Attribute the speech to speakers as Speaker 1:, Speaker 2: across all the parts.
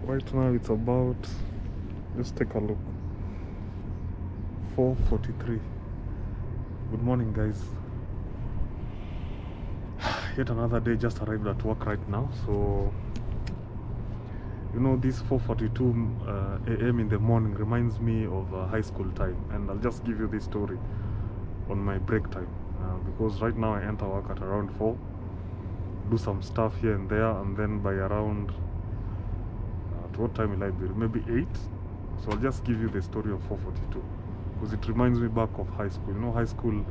Speaker 1: Right now it's about, just take a look, 4:43. Good morning, guys. Yet another day, just arrived at work right now. So you know, this 4:42 a.m. in the morning reminds me of high school time, and I'll just give you this story on my break time, because right now I enter work at around 4, do some stuff here and there, and then by around at what time will I be? Maybe 8. So I'll just give you the story of 4:42 because it reminds me back of high school. You know, high school,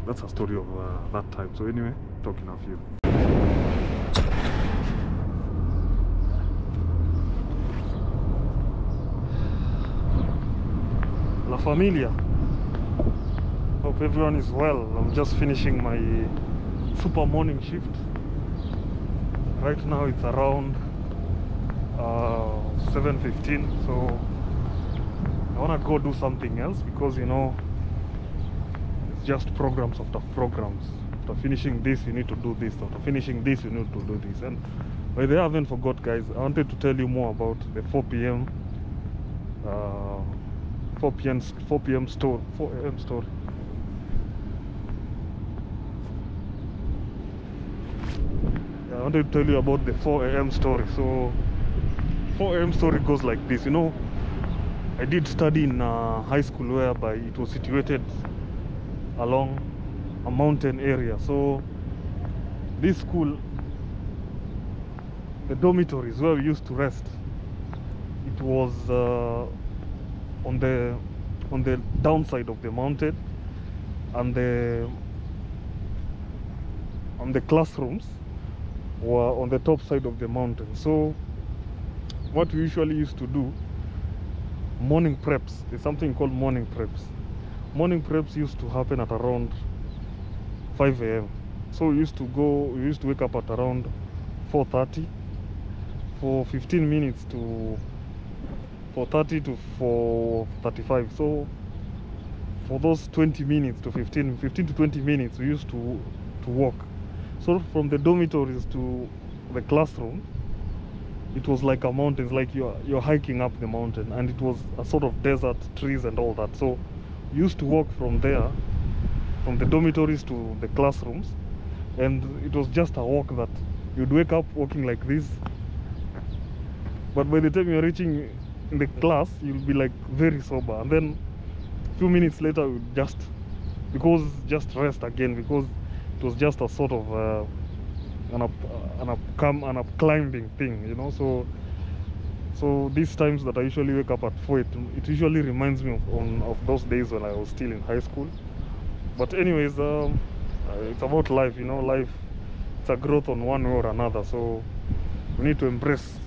Speaker 1: that's a story of that time. So anyway, talking of you. La Familia. Hope everyone is well. I'm just finishing my super morning shift. Right now it's around 7:15, so I want to go do something else because, you know, it's just programs after programs. After finishing this, you need to do this. After finishing this, you need to do this. And by the way, I haven't forgot, guys. I wanted to tell you more about the 4 p.m. 4 p.m. story. I wanted to tell you about the 4 a.m. story. So 4 a.m. story goes like this. You know, I did study in high school whereby it was situated along a mountain area. So this school, the dormitories where we used to rest, it was on the downside of the mountain, and the classrooms were on the top side of the mountain. So what we usually used to do, morning preps, there's something called morning preps. Morning preps used to happen at around 5 a.m. So we used to wake up at around 4:30 for 15 minutes to 4:30 to 4:35. So for those 20 minutes to 15 to 20 minutes, we used to walk. So from the dormitories to the classroom, it was like a mountain. It's like you're hiking up the mountain, and it was a sort of desert, trees and all that. So we used to walk from there, from the dormitories to the classrooms, and it was just a walk that you'd wake up walking like this, but by the time you're reaching in the class, you'll be like very sober, and then a few minutes later you just rest again, because it was just a sort of an up climbing thing, you know. So these times that I usually wake up at 4, it usually reminds me of those days when I was still in high school. But anyways, it's about life, you know. Life, it's a growth on one way or another, so we need to embrace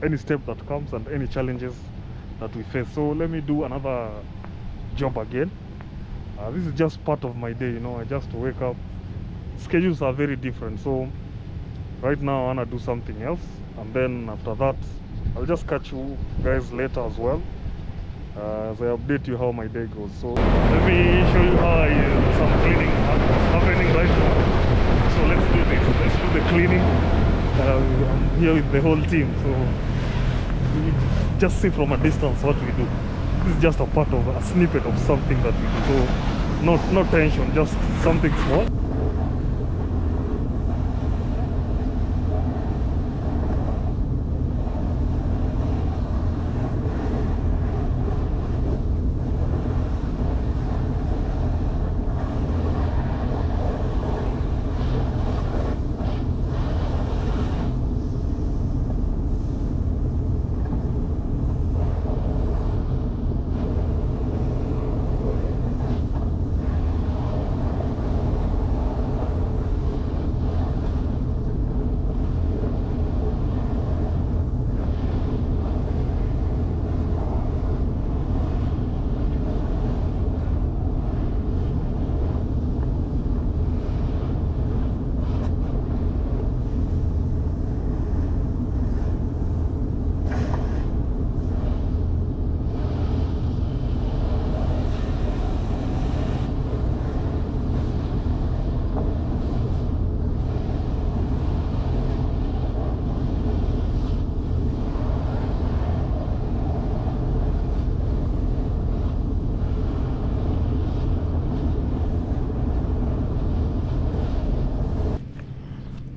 Speaker 1: any step that comes and any challenges that we face. So let me do another job again. This is just part of my day, you know. I just wake up. Schedules are very different, so right now I want to do something else, and then after that I'll just catch you guys later as well, as I update you how my day goes. So let me show you how some cleaning happening right now. So let's do this. Let's do the cleaning. I'm here with the whole team, so you just see from a distance what we do. This is just a part of a snippet of something that we do. So no tension, just something small.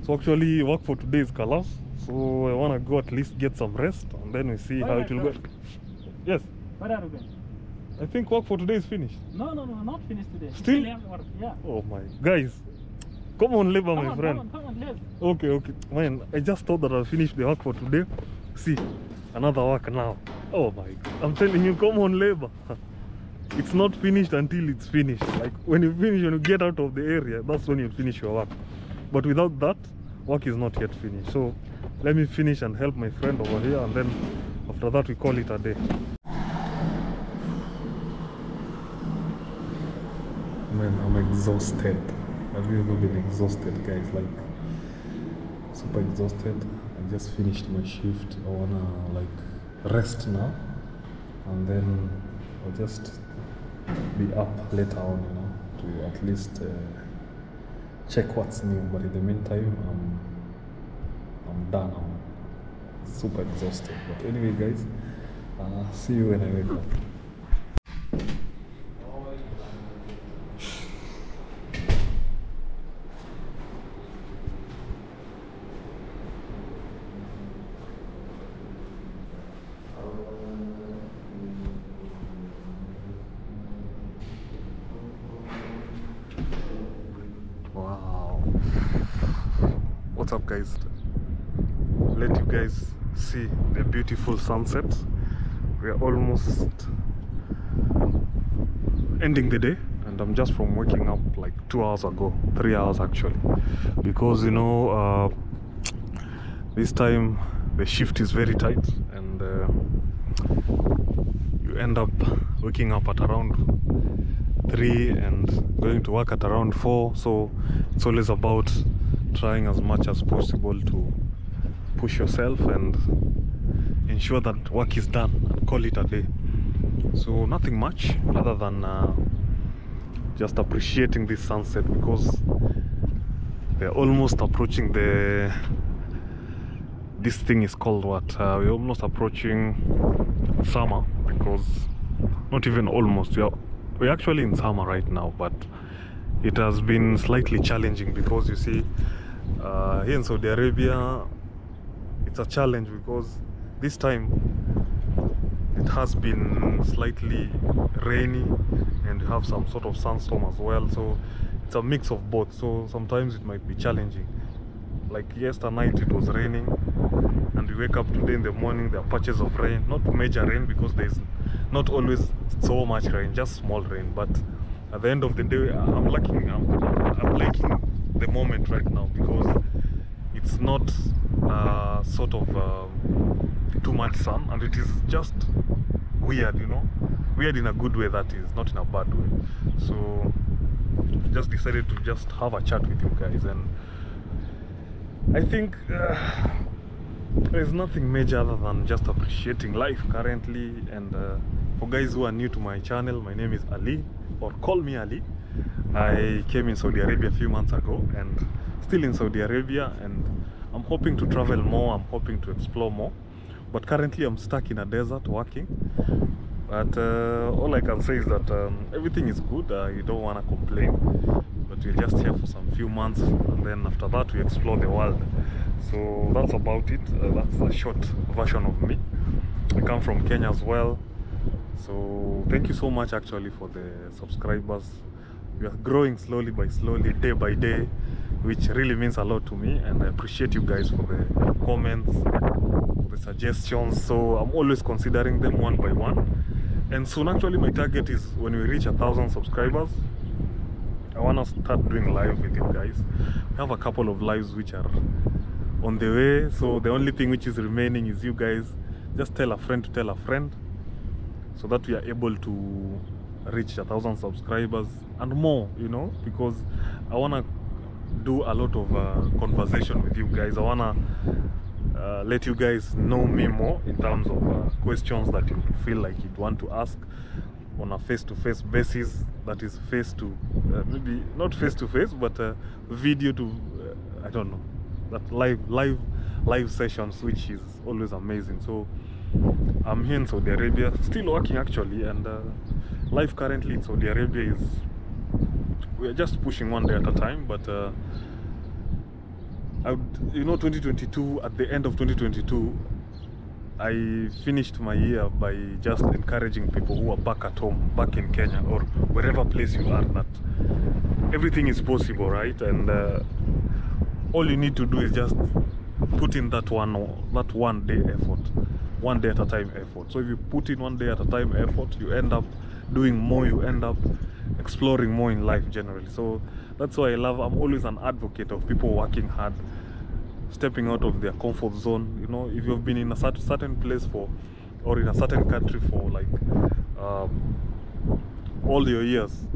Speaker 1: So actually work for today is Kalas. So I wanna go at least get some rest and then we see how it will go. Yes.
Speaker 2: Where are you going?
Speaker 1: I think work for today is finished.
Speaker 2: No, not finished today.
Speaker 1: Still?
Speaker 2: have work. Yeah.
Speaker 1: Oh my guys. Come on, labor, my friend.
Speaker 2: Come on, Lev.
Speaker 1: Okay. Man, I just thought that I'll finish the work for today. See, another work now. Oh my God. I'm telling you, come on, labor. It's not finished until it's finished. Like when you finish, when you get out of the area, that's when you finish your work. But without that, work is not yet finished. So let me finish and help my friend over here, and then after that we call it a day. Man, I'm exhausted. I've never been exhausted, guys. Like super exhausted. I just finished my shift. I wanna like rest now, and then I'll just be up later on, you know, to at least check what's new. But in the meantime, I'm done. I'm super exhausted. But anyway, guys, see you when I wake up. What's up, guys? Let you guys see the beautiful sunset. We are almost ending the day, and I'm just from waking up like 2 hours ago, 3 hours actually, because you know this time the shift is very tight, and you end up waking up at around 3 and going to work at around 4. So it's always about trying as much as possible to push yourself and ensure that work is done and call it a day. So nothing much other than just appreciating this sunset, because we're almost approaching this thing is called what? We're almost approaching summer, because not even almost, we're actually in summer right now, but it has been slightly challenging because you see here in Saudi Arabia it's a challenge, because this time it has been slightly rainy and you have some sort of sandstorm as well, so it's a mix of both. So sometimes it might be challenging. Like yesterday night it was raining, and we wake up today in the morning, there are patches of rain, not major rain because there's not always so much rain, just small rain. But at the end of the day, I'm liking the moment right now, because it's not sort of too much sun, and it is just weird, you know, weird in a good way, that is, not in a bad way. So I just decided to just have a chat with you guys, and I think there's nothing major other than just appreciating life currently. And for guys who are new to my channel, my name is Ali, or call me Ali. I came in Saudi Arabia a few months ago and still in Saudi Arabia, and I'm hoping to travel more, I'm hoping to explore more, but currently I'm stuck in a desert working. But all I can say is that everything is good. You don't want to complain, but we're just here for some few months, and then after that we explore the world. So that's about it. That's a short version of me. I come from Kenya as well, so thank you so much actually for the subscribers. We are growing slowly by slowly, day by day, which really means a lot to me, and I appreciate you guys for the comments, for the suggestions. So I'm always considering them one by one, and soon actually my target is when we reach 1,000 subscribers, I want to start doing live with you guys. We have a couple of lives which are on the way, so the only thing which is remaining is you guys just tell a friend to tell a friend, so that we are able to reach 1,000 subscribers and more, you know, because I want to do a lot of conversation with you guys. I want to let you guys know me more in terms of questions that you feel like you'd want to ask on a face-to-face basis, that is face to maybe not face-to-face, but video to I don't know, that live sessions, which is always amazing. So I'm here in Saudi Arabia, still working actually, and life currently in Saudi Arabia is, we're just pushing one day at a time, but you know, 2022, at the end of 2022, I finished my year by just encouraging people who are back at home, back in Kenya or wherever place you are, that everything is possible, right? And all you need to do is just put in that one day effort, one day at a time effort. So if you put in one day at a time effort, you end up doing more, you end up exploring more in life generally. So that's why I'm always an advocate of people working hard, stepping out of their comfort zone. You know, if you've been in a certain place for, or in a certain country for like all your years,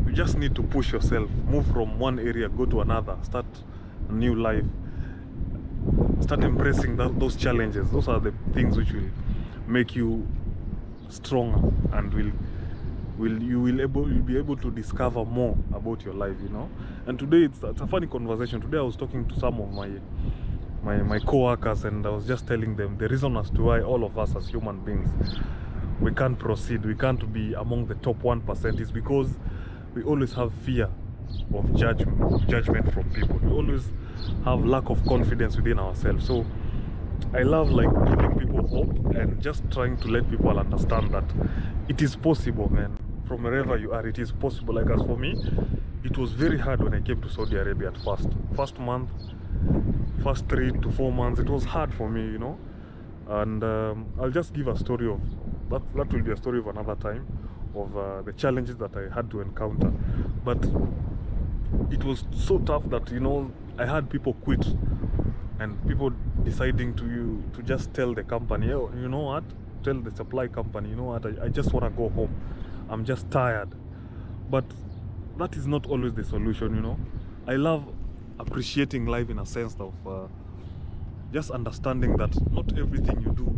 Speaker 1: you just need to push yourself, move from one area, go to another, start a new life, start embracing those challenges. Those are the things which will make you stronger, and you'll be able to discover more about your life, you know. And today it's a funny conversation. Today I was talking to some of my co-workers, and I was just telling them the reason as to why all of us as human beings, we can't proceed, we can't be among the top 1%, is because we always have fear of judgment from people. We always have lack of confidence within ourselves. So I love like giving people hope and just trying to let people understand that it is possible, man. From wherever you are, it is possible. Like as for me, it was very hard when I came to Saudi Arabia at first month, first 3 to 4 months, it was hard for me, you know. And I'll just give a story of that will be a story of another time, of the challenges that I had to encounter. But it was so tough that, you know, I had people quit, and people deciding to just tell the company, oh, you know what, tell the supply company, you know what, I just want to go home, I'm just tired. But that is not always the solution, you know. I love appreciating life in a sense of just understanding that not everything you do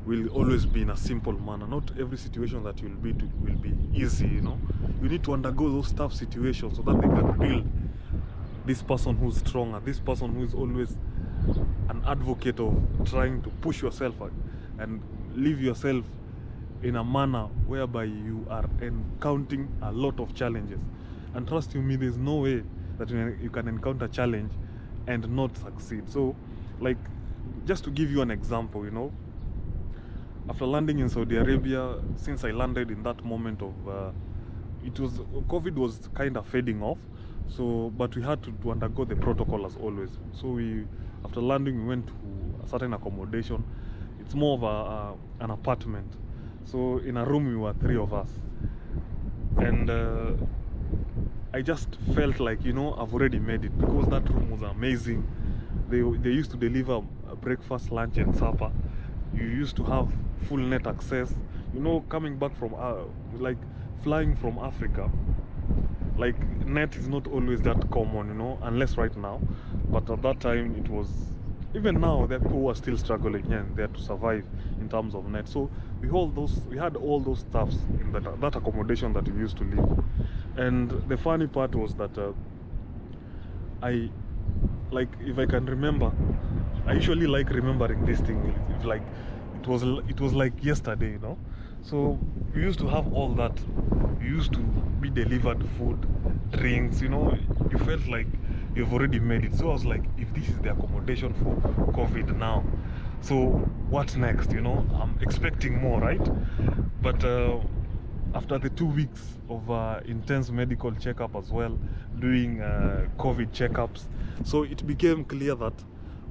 Speaker 1: will always be in a simple manner. Not every situation that you'll be to will be easy, you know. You need to undergo those tough situations so that they can build this person who's stronger, this person who is always an advocate of trying to push yourself and live yourself in a manner whereby you are encountering a lot of challenges. And trust you me, there's no way that you can encounter challenge and not succeed. So, like, just to give you an example, you know, after landing in Saudi Arabia, since I landed in that moment of COVID was kind of fading off, so but we had to undergo the protocol as always. So after landing, we went to a certain accommodation. It's more of an apartment. So in a room we were 3 of us, and I just felt like, you know, I've already made it, because that room was amazing. They used to deliver breakfast, lunch and supper. You used to have full net access, you know. Coming back from like flying from Africa, like net is not always that common, you know, unless right now. But at that time it was, even now there are people who are still struggling here and there to survive in terms of net. So we had all those stuffs in that accommodation that we used to live. And the funny part was that I, like, if I can remember, I usually like remembering this thing, like it was like yesterday, you know. So we used to have all that. You used to be delivered food, drinks, you know. You felt like you've already made it. So I was like, if this is the accommodation for COVID now, so what next, you know? I'm expecting more, right? But after the 2 weeks of intense medical checkup as well, doing COVID checkups, so it became clear that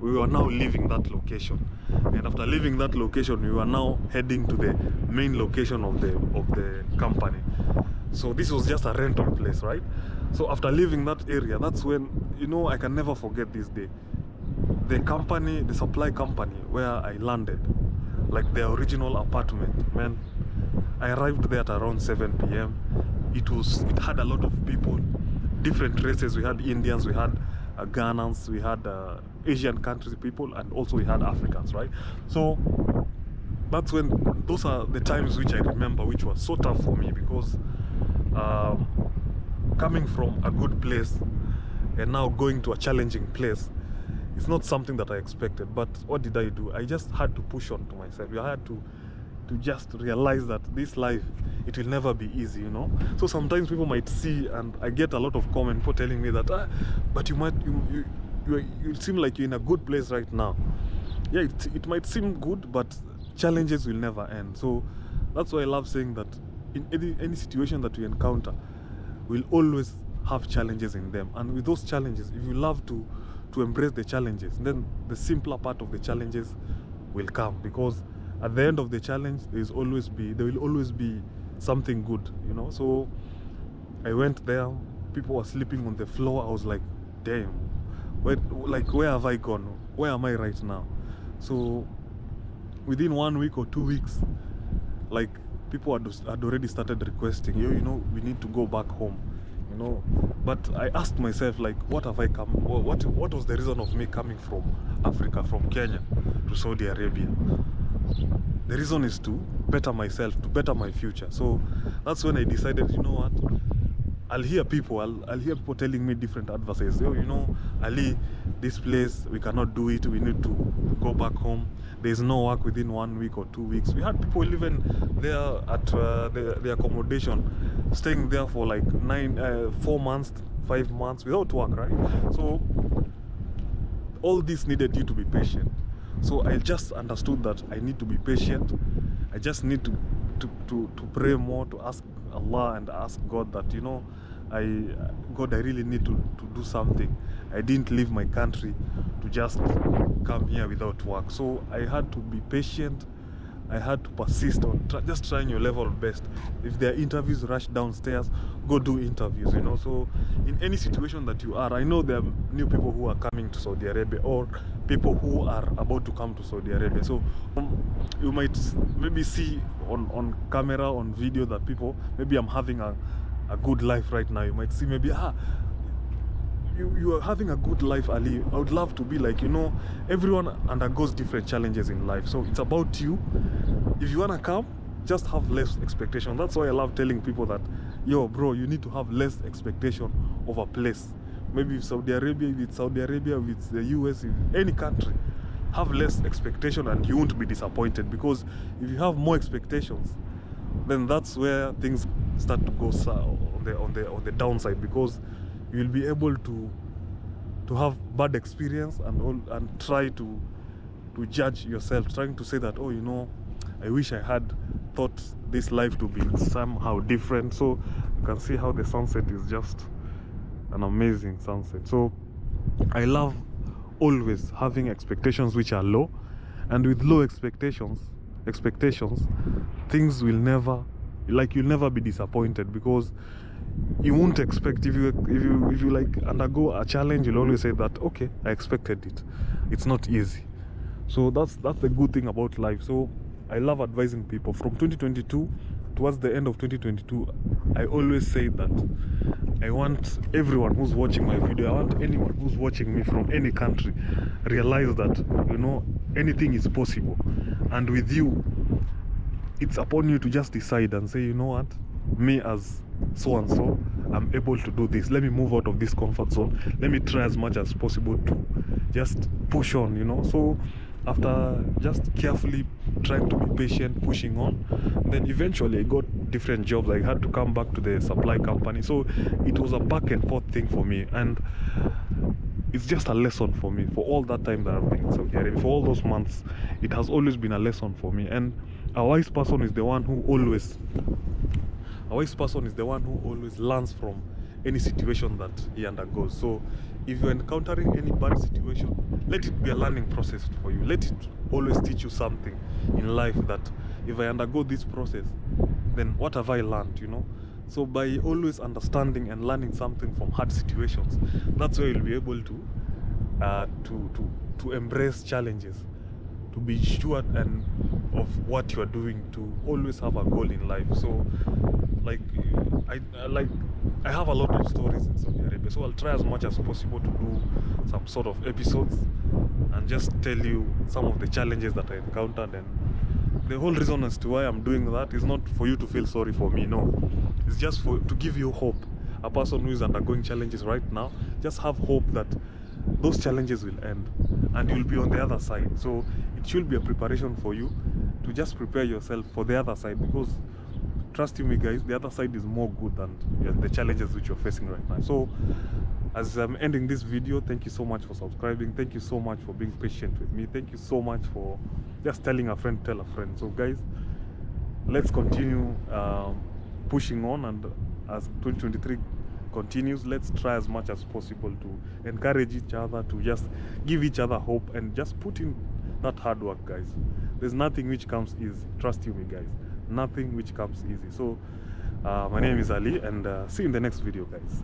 Speaker 1: we were now leaving that location. And after leaving that location, we were now heading to the main location of the company. So this was just a rental place, right? So after leaving that area, that's when, you know, I can never forget this day. The company, the supply company where I landed, like the original apartment, man, I arrived there at around 7 p.m. It had a lot of people, different races. We had Indians, we had Ghanaians, we had Asian countries people, and also we had Africans, right? So that's when, those are the times which I remember, which was so tough for me, because coming from a good place and now going to a challenging place, it's not something that I expected. But what did I do? I just had to push on to myself. I had to just realize that this life, it will never be easy, you know. So sometimes people might see, and I get a lot of comments, people telling me that but you seem like you're in a good place right now. Yeah, it might seem good, but challenges will never end. So that's why I love saying that in any situation that we encounter, we'll always have challenges in them. And with those challenges, if you love to embrace the challenges, then the simpler part of the challenges will come, because at the end of the challenge there will always be something good, you know. So I went there, people were sleeping on the floor. I was like, damn, where have I gone? Where am I right now? So within 1 week or 2 weeks, like, people had already started requesting, you know, we need to go back home, you know. But I asked myself, like, what have I come, what was the reason of me coming from Africa, from Kenya to Saudi Arabia? The reason is to better myself, to better my future. So that's when I decided, you know what, I'll hear people telling me different advices. You know, Ali, this place, we cannot do it, we need to go back home. There's no work within 1 week or 2 weeks. We had people living there at the accommodation, staying there for like 4 months, 5 months without work, right? So all this needed you to be patient. So I just understood that I need to be patient. I just need to pray more, to ask Allah and ask God that, you know, God, I really need to do something. I didn't leave my country to just come here without work. So I had to be patient. I had to persist on just trying your level best. If there are interviews, rush downstairs, go do interviews, you know. So in any situation that you are, I know there are new people who are coming to Saudi Arabia, or people who are about to come to Saudi Arabia. So you might maybe see on camera, on video, that people, maybe I'm having a good life right now. You might see maybe, you are having a good life, Ali. I would love to be like, you know. Everyone undergoes different challenges in life, so it's about you. If you want to come, just have less expectation. That's why I love telling people that, yo bro, you need to have less expectation of a place. Maybe if Saudi Arabia, if it's Saudi Arabia, if it's the US, if any country, have less expectation and you won't be disappointed. Because if you have more expectations, then that's where things start to go on the downside, because you'll be able to have bad experience and try to judge yourself, trying to say that, oh, you know, I wish I had thought this life to be somehow different. So you can see how the sunset is just an amazing sunset. So I love always having expectations which are low, and with low expectations, things will never, like, you'll never be disappointed, because you won't expect, if you like undergo a challenge, you'll always say that, okay, I expected it. It's not easy. So that's the good thing about life. So I love advising people. From 2022 towards the end of 2022, I always say that I want everyone who's watching my video, I want anyone who's watching me from any country, realize that, you know, anything is possible. And with you, it's upon you to just decide and say, you know what, me as so and so, I'm able to do this. Let me move out of this comfort zone. Let me try as much as possible to just push on, you know. So after just carefully trying to be patient, pushing on, then eventually I got different jobs. I had to come back to the supply company. So it was a back and forth thing for me, and it's just a lesson for me. For all that time that I've been in Saudi Arabia, for all those months, it has always been a lesson for me. And a wise person is the one who always learns from any situation that he undergoes. So if you're encountering any bad situation, let it be a learning process for you. Let it always teach you something in life, that if I undergo this process, then what have I learned, you know. So by always understanding and learning something from hard situations, that's where you'll be able to embrace challenges, to be sure and of what you are doing, to always have a goal in life. So I have a lot of stories in Saudi Arabia, so I'll try as much as possible to do some sort of episodes and just tell you some of the challenges that I encountered. And the whole reason as to why I'm doing that is not for you to feel sorry for me, no. It's just to give you hope. A person who is undergoing challenges right now, just have hope that those challenges will end and you'll be on the other side. So it should be a preparation for you to just prepare yourself for the other side, because trust you me guys, the other side is more good than the challenges which you're facing right now. So as I'm ending this video, thank you so much for subscribing, thank you so much for being patient with me, thank you so much for just telling a friend, tell a friend. So guys, let's continue pushing on, and as 2023 continues, let's try as much as possible to encourage each other, to just give each other hope, and just put in that hard work, guys. There's nothing which comes easy, trust you me guys, nothing which comes easy. So my name is Ali, and see you in the next video, guys.